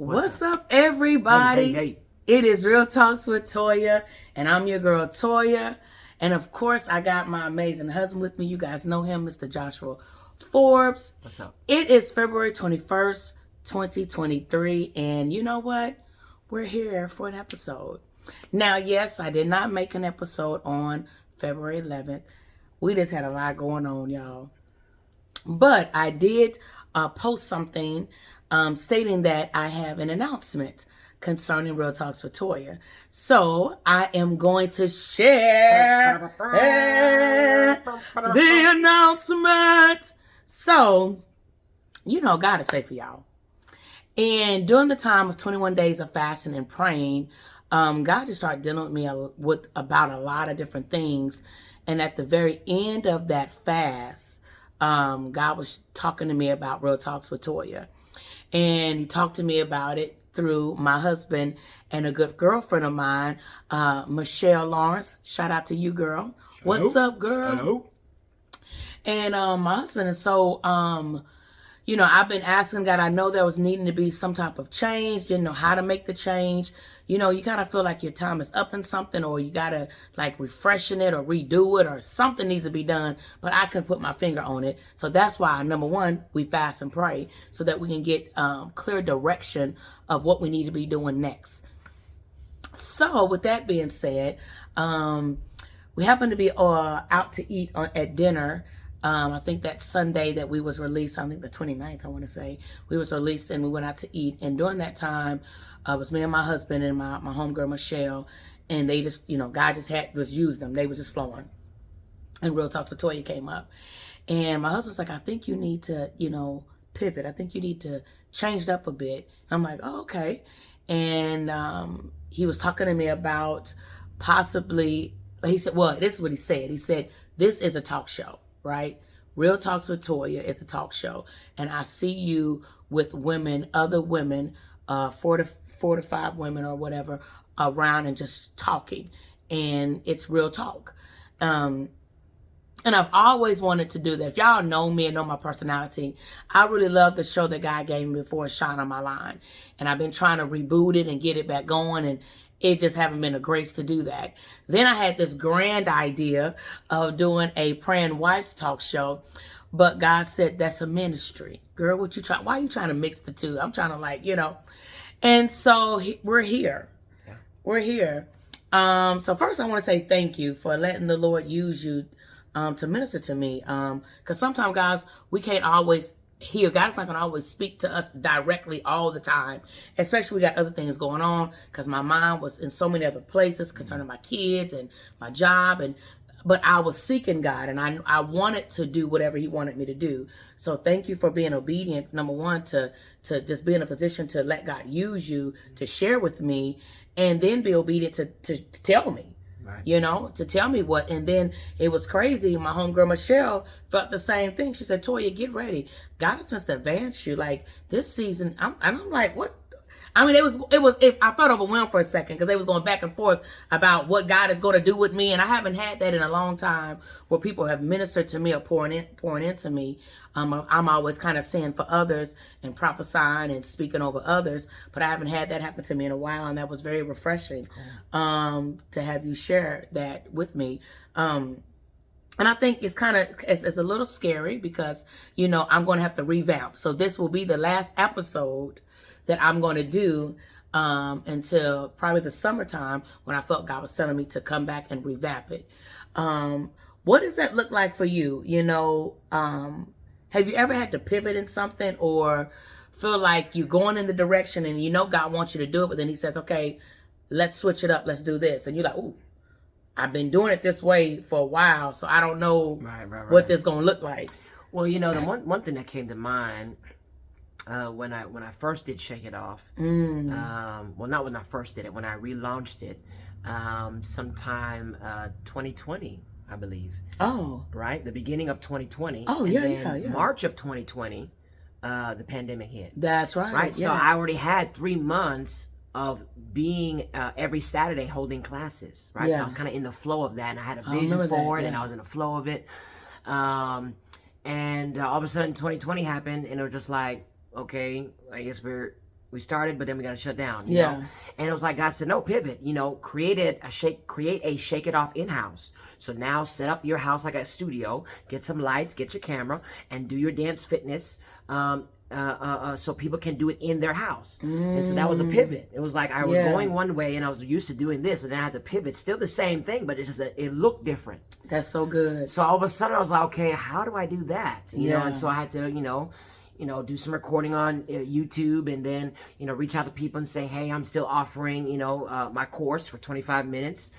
What's up, everybody? Hey. It is Real Talks with Toya, and I'm your girl, Toya. And of course, I got my amazing husband with me. You guys know him, Mr. Joshua Forbes. What's up? It is February 21st, 2023, and you know what? We're here for an episode. Now, yes, I did not make an episode on February 11th. We just had a lot going on, y'all. But I did post something stating that I have an announcement concerning Real Talks with Toya. So I am going to share the announcement. So, you know, God is faithful, y'all. And during the time of 21 days of fasting and praying, God just started dealing with me about a lot of different things. And at the very end of that fast, God was talking to me about Real Talks with Toya. And he talked to me about it through my husband and a good girlfriend of mine, Michelle Lawrence. Shout out to you, girl. Hello. What's up, girl? Hello. And my husband is so, you know, I've been asking God, I know there was needing to be some type of change, didn't know how to make the change. You know, you kind of feel like your time is up in something, or you got to like refreshing it or redo it, or something needs to be done, but I couldn't put my finger on it. So that's why, number one, we fast and pray so that we can get clear direction of what we need to be doing next. So with that being said, we happened to be out to eat at dinner. I think that Sunday that we was released, I think the 29th, I want to say, we was released and we went out to eat. And during that time, it was me and my husband and my homegirl, Michelle. And they just, you know, God just was using them. They was just flowing. And Real Talks with Toya came up. And my husband was like, I think you need to, you know, pivot. I think you need to change it up a bit. And I'm like, oh, okay. And he was talking to me about possibly, he said, well, this is what he said. He said, this is a talk show. Right? Real Talks with Toya is a talk show. And I see you with women, other women, 4 to 5 women or whatever around and just talking. And it's real talk. And I've always wanted to do that. If y'all know me and know my personality, I really love the show that God gave me before, Shine on My Line. And I've been trying to reboot it and get it back going, and it just haven't been a grace to do that. Then I had this grand idea of doing a praying wives talk show, but God said, that's a ministry. Girl, why are you trying to mix the two? I'm trying to, like, you know. And so we're here. Yeah. We're here. So first I want to say thank you for letting the Lord use you to minister to me. Because sometimes, guys, we can't always hear. God is not going to always speak to us directly all the time. Especially we got other things going on, because my mind was in so many other places concerning my kids and my job. But I was seeking God, and I wanted to do whatever he wanted me to do. So thank you for being obedient, number one, to just be in a position to let God use you to share with me, and then be obedient to tell me. Right. You know, to tell me what. And then it was crazy. My homegirl Michelle felt the same thing. She said, Toya, get ready. God is supposed to advance you. Like this season, I'm like, what? I mean, I felt overwhelmed for a second, because they was going back and forth about what God is going to do with me. And I haven't had that in a long time, where people have ministered to me or pouring into me. I'm always kind of saying for others and prophesying and speaking over others, but I haven't had that happen to me in a while. And that was very refreshing, to have you share that with me. And I think it's a little scary, because, you know, I'm going to have to revamp. So this will be the last episode that I'm going to do until probably the summertime, when I felt God was telling me to come back and revamp it. What does that look like for you? You know, have you ever had to pivot in something, or feel like you're going in the direction and you know God wants you to do it, but then he says, okay, let's switch it up. Let's do this. And you're like, ooh, I've been doing it this way for a while, so I don't know what this going to look like. Well, you know, the one thing that came to mind when I first did Shake It Off, well, not when I first did it, when I relaunched it, sometime 2020, I believe. Oh. Right? The beginning of 2020. Oh, and yeah, then yeah. March of 2020, the pandemic hit. That's right. Right? Yes. So I already had 3 months of being every Saturday holding classes, right? Yeah. So I was kind of in the flow of that, and I had a vision for it, and I was in the flow of it. And all of a sudden 2020 happened, and it was just like, okay, I guess we're We started, but then we got to shut down, you Yeah. know? And it was like God said, no, pivot, you know, create a shake it off in-house. So now set up your house like a studio, get some lights, get your camera, and do your dance fitness. So people can do it in their house. And so that was a pivot. It was like I was Yeah. going one way and I was used to doing this, and then I had to pivot. Still the same thing, but it's just it looked different. That's so good. So all of a sudden I was like, okay, how do I do that? You know, Yeah. and so I had to, do some recording on YouTube, and then, reach out to people and say, hey, I'm still offering, my course for 25 minutes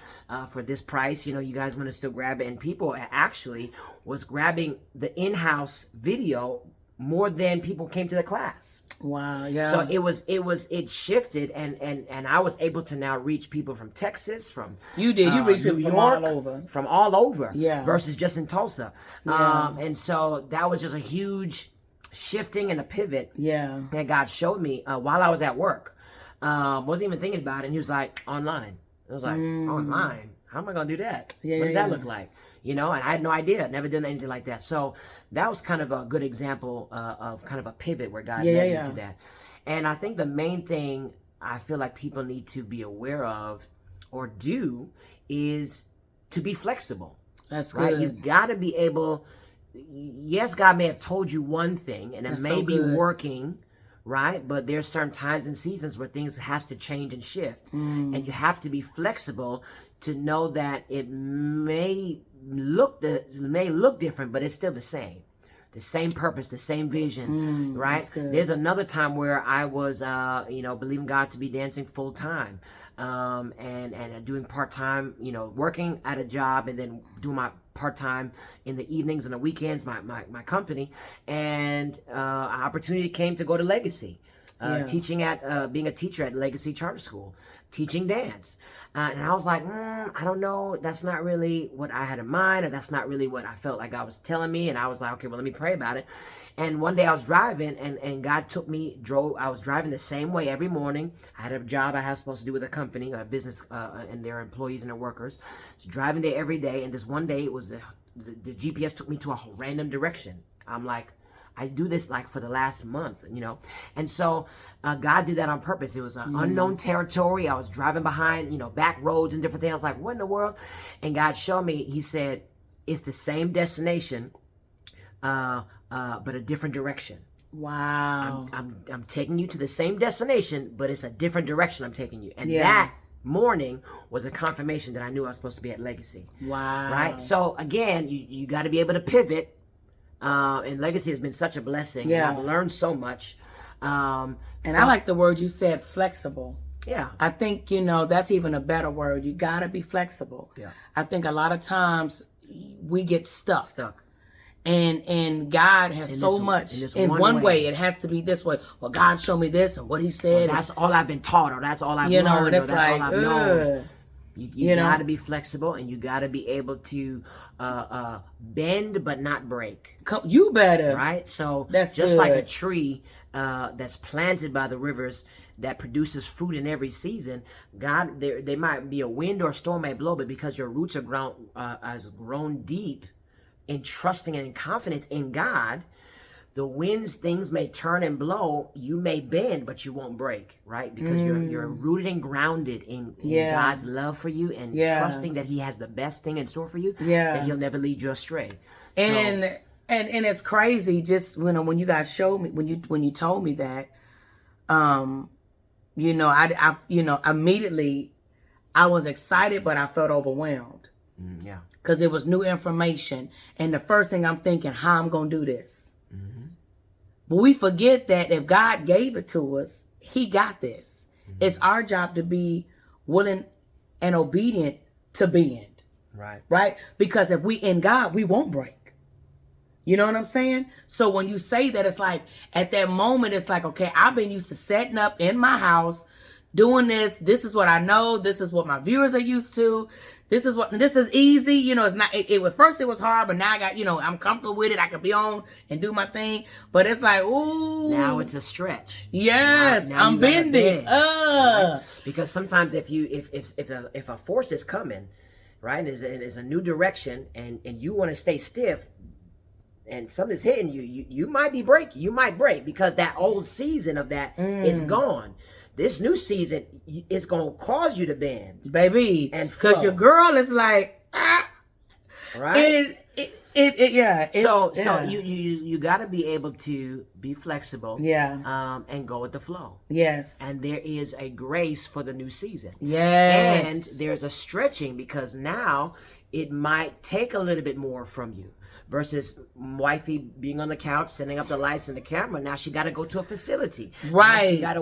for this price. You guys want to still grab it? And people actually was grabbing the in-house video more than people came to the class. Wow. Yeah. So it shifted, and I was able to now reach people from Texas, from you reached people New from York, all over. from all over. Yeah. Versus just in Tulsa. Yeah. And so that was just a huge shifting and a pivot. Yeah. That God showed me while I was at work. Wasn't even thinking about it. And he was like, online. I was like, online? How am I gonna do that? Yeah, what does yeah, that look like? And I had no idea. Never done anything like that. So that was kind of a good example of kind of a pivot where God led me to that. And I think the main thing I feel like people need to be aware of or do is to be flexible. That's right. good. You got to be able. Yes, God may have told you one thing, and it may be working, right? But there's certain times and seasons where things have to change and shift, and you have to be flexible to know that it may look different, but it's still the same purpose, the same vision, right? There's another time where I was, believing God to be dancing full time, and doing part time, working at a job, and then doing my part time in the evenings and the weekends, my company, and an opportunity came to go to Legacy, teaching at being a teacher at Legacy Charter School, teaching dance. And I was like, I don't know. That's not really what I had in mind, or that's not really what I felt like God was telling me. And I was like, okay, well, let me pray about it. And one day I was driving, and God I was driving the same way every morning. I had a job I was supposed to do with a company, a business, and their employees and their workers. So driving there every day. And this one day, it was the GPS took me to a random direction. I'm like, I do this like for the last month, and so God did that on purpose. It was an unknown territory. I was driving behind, back roads and different things. I was like, what in the world? And God showed me. He said, it's the same destination, but a different direction. Wow. I'm taking you to the same destination, but it's a different direction I'm taking you. And that morning was a confirmation that I knew I was supposed to be at Legacy. Wow. Right. So again, you got to be able to pivot. And Legacy has been such a blessing. Yeah. And I've learned so much. And I like the word you said, flexible. Yeah. I think, that's even a better word. You got to be flexible. Yeah. I think a lot of times we get stuck. And God has so much. In one way, it has to be this way. Well, God showed me this and what he said. Well, that's all I've been taught, or that's all I've learned, and it's or that's like, all I've known. You got to be flexible, and you got to be able to bend but not break. You better. Right? So that's just good. like a tree that's planted by the rivers that produces fruit in every season, God, there might be a wind or a storm may blow, but because your roots are has grown deep in trusting and in confidence in God, the winds, things may turn and blow. You may bend, but you won't break, right? Because you're rooted and grounded in God's love for you, and trusting that He has the best thing in store for you. That He'll never lead you astray. And it's crazy. Just when you guys showed me, when you told me that, I immediately I was excited, but I felt overwhelmed. Because it was new information, and the first thing I'm thinking, how I'm gonna do this. But we forget that if God gave it to us, He got this. It's our job to be willing and obedient to bend. Right? Because if we in God, we won't break. You know what I'm saying? So when you say that, it's like, at that moment, it's like, okay, I've been used to setting up in my house, doing this. This is what I know. This is what my viewers are used to. This is easy. It's not, at first it was hard, but now I got, I'm comfortable with it. I can be on and do my thing. But it's like, ooh. Now it's a stretch. Yes. Now I'm bending. Right? Because sometimes if a force is coming, right, is a new direction, and you want to stay stiff, and something's hitting you, you might be breaking. You might break because that old season of that is gone. This new season is going to cause you to bend, baby, and because your girl is like, right? Yeah. So you got to be able to be flexible, and go with the flow. Yes. And there is a grace for the new season. Yes. And there's a stretching because now it might take a little bit more from you. Versus wifey being on the couch, setting up the lights and the camera. Now she got to go to a facility. Right. Now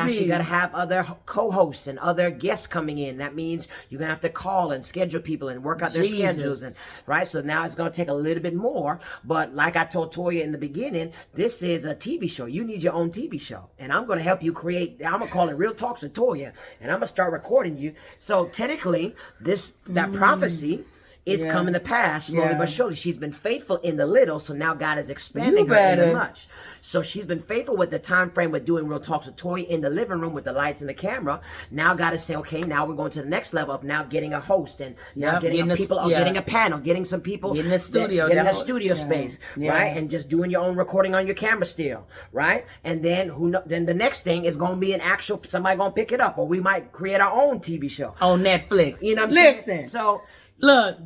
she got to have other co-hosts and other guests coming in. That means you're going to have to call and schedule people and work out their schedules. And right. So now it's going to take a little bit more. But like I told Toya in the beginning, this is a TV show. You need your own TV show. And I'm going to help you create. I'm going to call it Real Talks with Toya. And I'm going to start recording you. So technically, that prophecy is coming to pass slowly but surely. She's been faithful in the little, so now God is expanding her in the much. So she's been faithful with the time frame with doing Real Talks with Toya in the living room with the lights and the camera. Now God is saying, okay, now we're going to the next level of now getting a host and now getting a panel, getting some people, getting a studio, space, right? And just doing your own recording on your camera still, right? And then then the next thing is going to be an actual somebody going to pick it up, or we might create our own TV show on Netflix. You know what I'm saying? So. Look,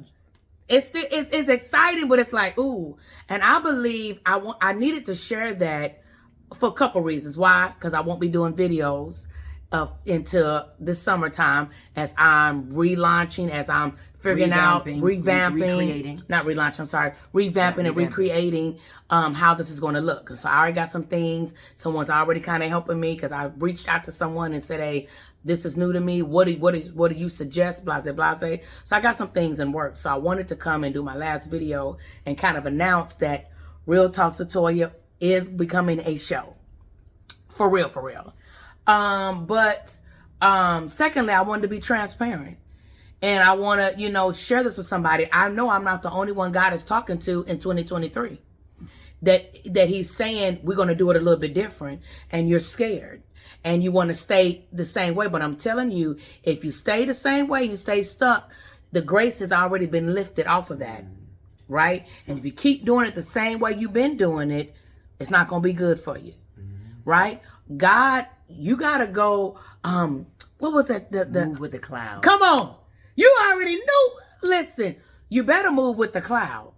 it's exciting, but it's like, ooh. And I believe I needed to share that for a couple reasons. Why? Because I won't be doing videos into this summertime as I'm relaunching, as I'm figuring out, revamping, not relaunching, I'm sorry, revamping and recreating how this is going to look. So I already got some things. Someone's already kind of helping me because I reached out to someone and said, hey, this is new to me. What do you suggest? Blase, blase. So I got some things in work. So I wanted to come and do my last video and kind of announce that Real Talks with Toya is becoming a show. For real, for real. But secondly, I wanted to be transparent. And I want to, share this with somebody. I know I'm not the only one God is talking to in 2023. That he's saying we're going to do it a little bit different. And you're scared. And you want to stay the same way. But I'm telling you, if you stay the same way, you stay stuck, the grace has already been lifted off of that. Right? And if you keep doing it the same way you've been doing it, it's not going to be good for you. Right? God, you got to go, what was that? Move with the cloud. Come on. You already knew. Listen, you better move with the cloud.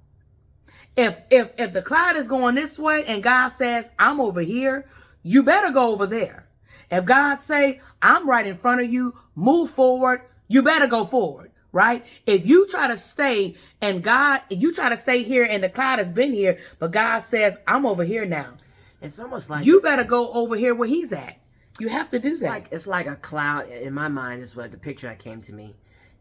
If the cloud is going this way and God says, I'm over here, you better go over there. If God say, I'm right in front of you, move forward, you better go forward, right? If you try to stay here and the cloud has been here, but God says, I'm over here now. It's almost like you better go over here where he's at. You have to do that. It's like a cloud. In my mind, is what the picture that came to me.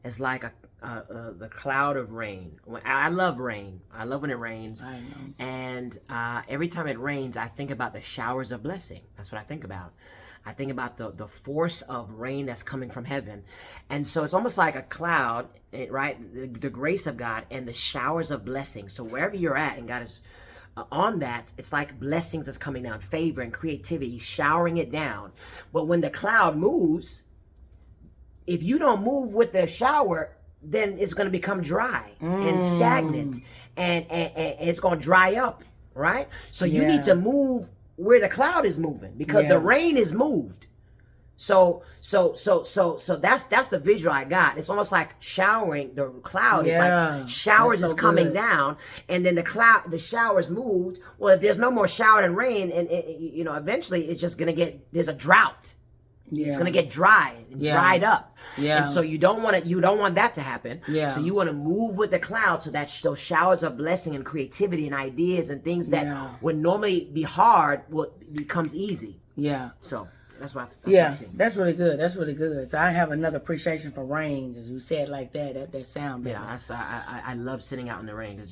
It's like the cloud of rain. I love rain. I love when it rains. I know. And every time it rains, I think about the showers of blessing. That's what I think about. I think about the force of rain that's coming from heaven. And so it's almost like a cloud, right? The grace of God and the showers of blessing. So wherever you're at and God is on that, it's like blessings is coming down, favor and creativity, showering it down. But when the cloud moves, if you don't move with the shower, then it's going to become dry and stagnant and it's going to dry up, right? So you need to move where the cloud is moving because the rain is moved. So that's the visual I got. It's almost like showering. The cloud is like showers is coming down, and then the showers moved. Well, if there's no more shower and rain, and eventually it's just there's a drought. Yeah. It's gonna get dry and dried up. Yeah. And so you don't want that to happen. Yeah. So you want to move with the cloud so that those showers of blessing and creativity and ideas and things that would normally be hard becomes easy. Yeah. So that's what I see. That's really good. That's really good. So I have another appreciation for rain, as you said like that. That sound better. Yeah, I love sitting out in the rain.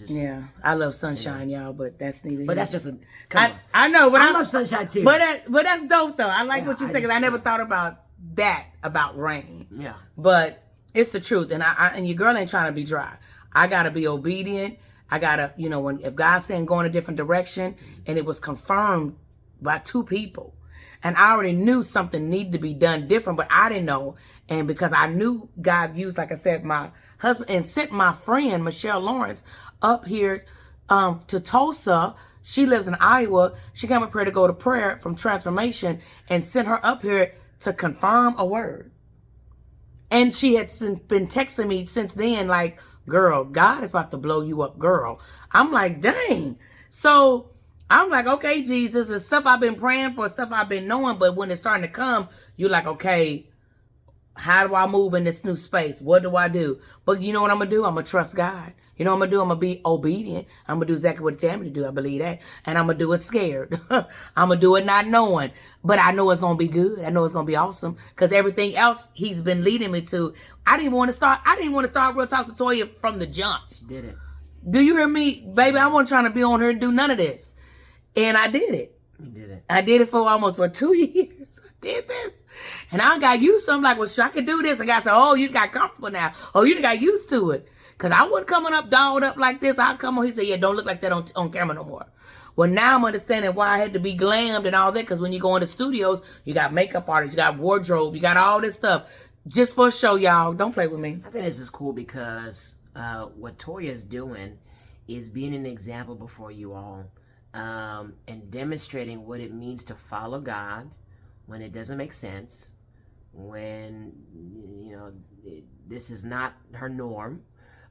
I love sunshine, y'all, but that's neither. But that's just I know, but I love sunshine too. But that's dope though. I like what you said because I never thought about that about rain. Yeah. But it's the truth, and your girl ain't trying to be dry. I gotta be obedient. I gotta, if God's saying go in a different direction, and it was confirmed by two people. And I already knew something needed to be done different, but I didn't know. And because I knew God used, like I said, my husband and sent my friend, Michelle Lawrence, up here, to Tulsa. She lives in Iowa. She came up here to go to prayer from Transformation and sent her up here to confirm a word. And she had been texting me since then, like, girl, God is about to blow you up, girl. I'm like, dang. So I'm like, okay, Jesus, it's stuff I've been praying for, stuff I've been knowing, but when it's starting to come, you're like, okay, how do I move in this new space? What do I do? But you know what I'm going to do? I'm going to trust God. You know what I'm going to do? I'm going to be obedient. I'm going to do exactly what He tells me to do. I believe that. And I'm going to do it scared. I'm going to do it not knowing. But I know it's going to be good. I know it's going to be awesome. Because everything else He's been leading me to, I didn't want to start Real Talks with Toya from the jump. She did it. Do you hear me? Baby, I wasn't trying to be on here and do none of this. And I did it. You did it. I did it for almost, 2 years. I did this. And I got used to it. I'm like, well, sure, I can do this. And God said, oh, you got comfortable now. Oh, you got used to it. Because I wasn't coming up, dolled up like this. I'd come on. He said, yeah, don't look like that on camera no more. Well, now I'm understanding why I had to be glammed and all that. Because when you go into studios, you got makeup artists, you got wardrobe, you got all this stuff. Just for a show, y'all. Don't play with me. I think this is cool because what Toya is doing is being an example before you all. And demonstrating what it means to follow God when it doesn't make sense, when this is not her norm,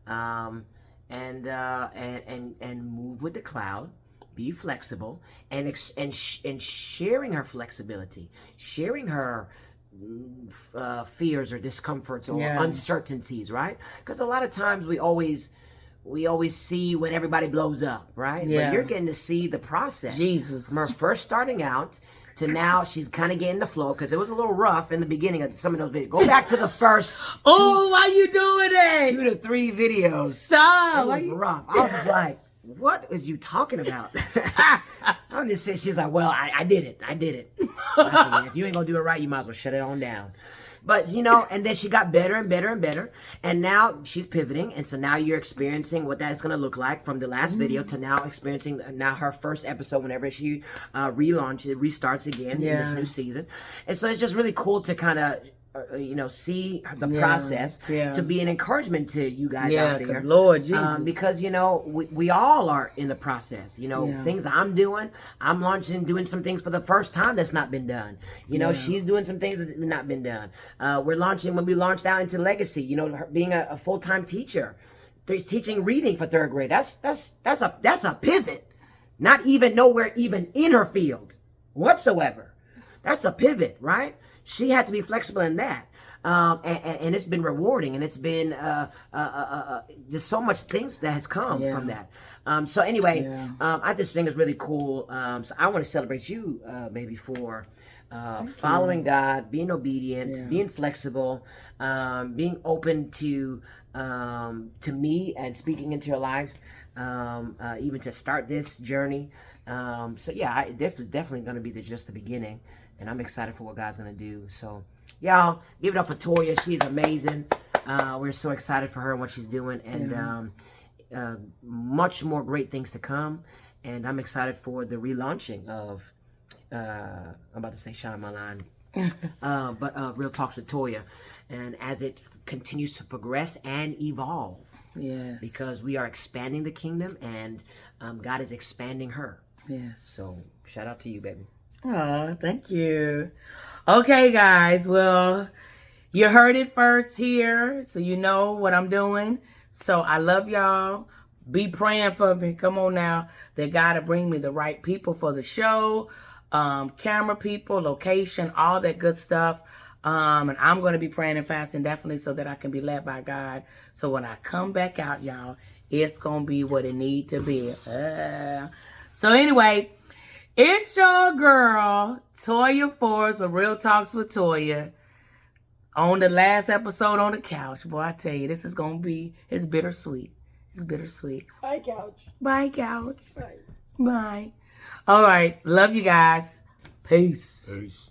and move with the cloud, be flexible, and sharing her flexibility, sharing her fears or discomforts or uncertainties, right? Because a lot of times we always see when everybody blows up, right? Yeah. But you're getting to see the process. Jesus. From her first starting out to now she's kind of getting the flow, because it was a little rough in the beginning of some of those videos. Go back to the first why you doing that? 2 to 3 videos. Stop. It was rough. I was just like, what is you talking about? I'm just saying, she was like, well, I did it. I said, if you ain't gonna do it right, you might as well shut it on down. But, and then she got better and better and better. And now she's pivoting. And so now you're experiencing what that's going to look like from the last video to now experiencing her first episode whenever she restarts again in this new season. And so it's just really cool to kind of, see the process to be an encouragement to you guys out there. Lord Jesus. Because, we all are in the process. Things I'm doing, I'm launching, doing some things for the first time that's not been done. She's doing some things that's not been done. We're launching, when we launched out into Legacy, her being a full-time teacher, teaching reading for 3rd grade. That's a pivot. Not even nowhere even in her field whatsoever. That's a pivot, right? She had to be flexible in that. And it's been rewarding, and it's been just so much things that has come from that. So anyway, I just think it's really cool. So I want to celebrate you, baby, for following God, being obedient, being flexible, being open to me and speaking into your life, even to start this journey. So yeah, it's definitely going to be just the beginning. And I'm excited for what God's going to do. So, y'all, give it up for Toya. She's amazing. We're so excited for her and what she's doing. And much more great things to come. And I'm excited for the relaunching of, I'm about to say Shine My Line, but Real Talks with Toya. And as it continues to progress and evolve. Yes. Because we are expanding the kingdom, and God is expanding her. Yes. So, shout out to you, baby. Oh, thank you. Okay, guys. Well, you heard it first here, so you know what I'm doing. So I love y'all. Be praying for me. Come on now. That God will bring me the right people for the show, camera people, location, all that good stuff. And I'm going to be praying and fasting definitely so that I can be led by God. So when I come back out, y'all, it's going to be what it need to be. So anyway, it's your girl, Toya Forbes, with Real Talks with Toya. On the last episode on the couch. Boy, I tell you, this is going to be, it's bittersweet. It's bittersweet. Bye, couch. Bye, couch. Bye. Bye. All right. Love you guys. Peace. Peace.